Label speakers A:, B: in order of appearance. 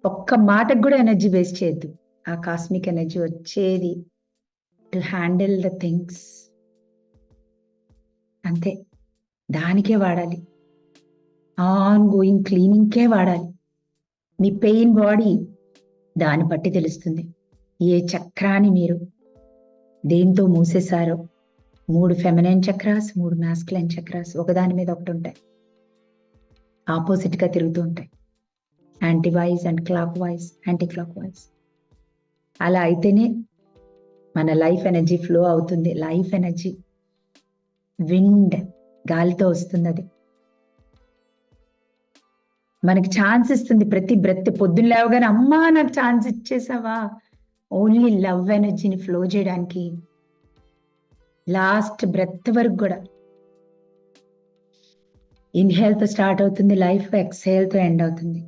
A: ఒక్క మాటకు కూడా ఎనర్జీ వేస్ట్ చేయొద్దు. ఆ కాస్మిక్ ఎనర్జీ వచ్చేది టు హ్యాండిల్ ద థింగ్స్. అంతే, దానికే వాడాలి. ఆన్ గోయింగ్ క్లీనింగ్కే వాడాలి. మీ పెయిన్ బాడీ దాన్ని బట్టి తెలుస్తుంది. ఏ చక్రాన్ని మీరు దేంతో మూసేశారో. 3 ఫెమినైన్ చక్రాస్, 3 మాస్కులైన్ చక్రాస్ ఒకదాని మీద ఒకటి ఉంటాయి, ఆపోజిట్గా తిరుగుతూ ఉంటాయి. Anti wise and clock wise, anti clock wise. అలా అయితేనే మన లైఫ్ ఎనర్జీ ఫ్లో అవుతుంది. లైఫ్ ఎనర్జీ విండ్, గాలితో వస్తుంది. అది మనకి ఛాన్స్ ఇస్తుంది. ప్రతి బ్రెత్ పొద్దున్న లేవగానే అమ్మా నాకు ఛాన్స్ ఇచ్చేసావా, ఓన్లీ లవ్ ఎనర్జీని ఫ్లో చేయడానికి. లాస్ట్ బ్రెత్ వరకు కూడా ఇన్హేల్తో స్టార్ట్ అవుతుంది లైఫ్, ఎక్స్హేల్తో ఎండ్ అవుతుంది.